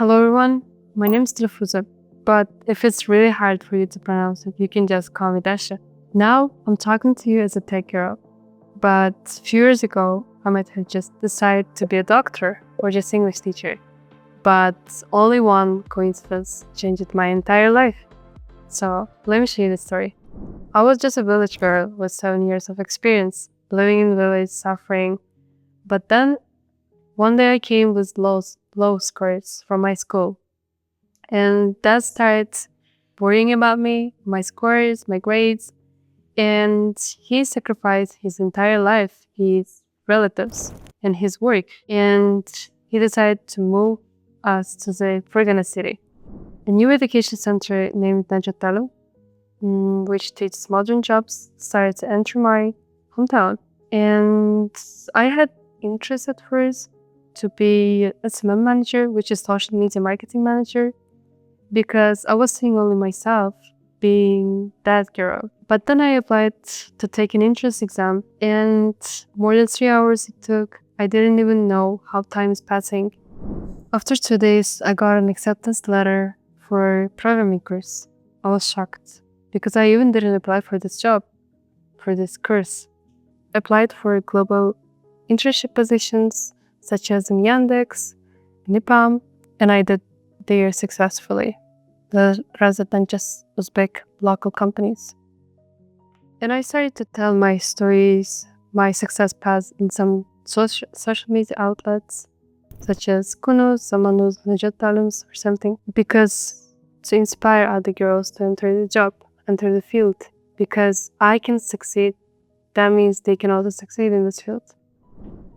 Hello everyone, my name is Dilafruz, but if it's really hard for you to pronounce it, you can just call me Dasha. Now, I'm talking to you as a tech girl, but a few years ago, I might have just decided to be a doctor or just English teacher. But only one coincidence changed my entire life. So, let me show you the story. I was just a village girl with 7 years of experience, living in the village, suffering. But then, one day I came with low scores from my school. And that started worrying about me, my scores, my grades. And he sacrificed his entire life, his relatives, and his work. And he decided to move us to the Fergana city, a new education center named Najatalu, which teaches modern jobs, started to enter my hometown. And I had interest at first to be a SMM manager, which is social media marketing manager, because I was seeing only myself being that girl. But then I applied to take an entrance exam, and more than 3 hours it took. I didn't even know how time is passing. After 2 days, I got an acceptance letter for programming course. I was shocked because I even didn't apply for this job, for this course. I applied for global internship positions such as in Yandex, Nipam, and I did there successfully, rather than just Uzbek local companies. And I started to tell my stories, my success paths in some social media outlets, such as Kunuz, Zamanuz, Najat Talums, or something, because to inspire other girls to enter the job, enter the field, because I can succeed, that means they can also succeed in this field.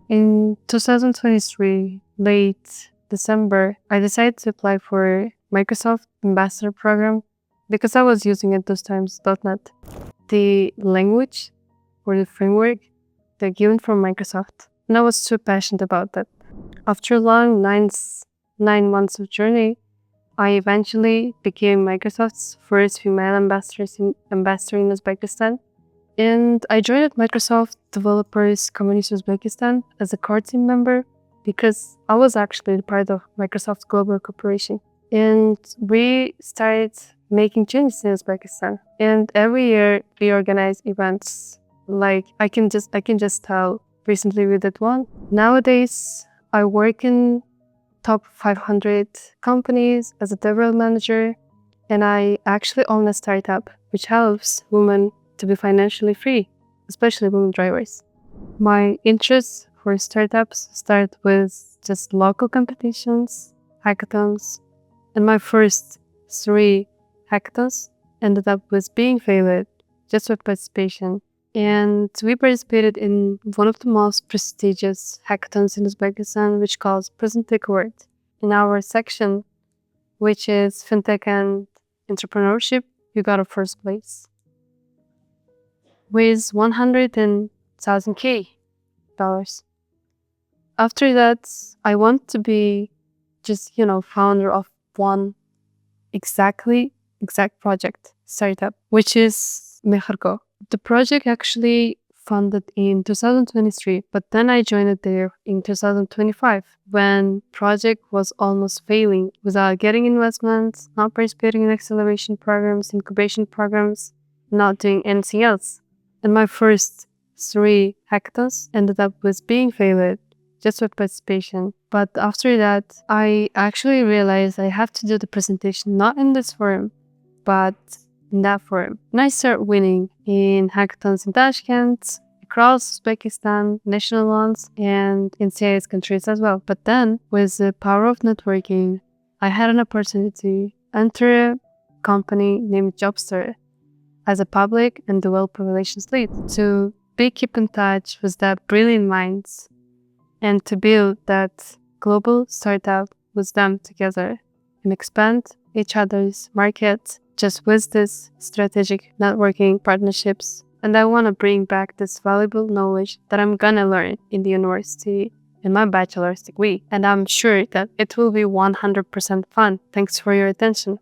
In 2023, late December, I decided to apply for Microsoft Ambassador Program because I was using at those times .NET. The language or the framework they're given from Microsoft, and I was too passionate about that. After a long nine months of journey, I eventually became Microsoft's first female ambassador in Uzbekistan. And I joined Microsoft Developers Community Uzbekistan as a core team member because I was actually part of Microsoft's global corporation. And we started making changes in Uzbekistan. And every year we organize events. Like I can just tell, recently we did one. Nowadays I work in top 500 companies as a development manager, and I actually own a startup which helps women to be financially free, especially women drivers. My interests for startups start with just local competitions, hackathons, and my first 3 hackathons ended up with being failed just with participation. And we participated in one of the most prestigious hackathons in Uzbekistan, which calls Presentech Award. In our section, which is FinTech and Entrepreneurship, we got a first place with $100,000. After that, I want to be just, founder of one exact project startup, which is Mehargo. The project actually funded in 2023, but then I joined it there in 2025 when project was almost failing without getting investments, not participating in acceleration programs, incubation programs, not doing anything else. And my first 3 hackathons ended up with being failed just with participation. But after that, I actually realized I have to do the presentation not in this forum, but in that forum. And I started winning in hackathons in Tashkent, across Uzbekistan, national ones, and in CIS countries as well. But then, with the power of networking, I had an opportunity to enter a company named Jobster as a public and developer relations lead to keep in touch with that brilliant minds and to build that global startup with them together and expand each other's market just with this strategic networking partnerships. And I want to bring back this valuable knowledge that I'm gonna learn in the university in my bachelor's degree. And I'm sure that it will be 100% fun. Thanks for your attention.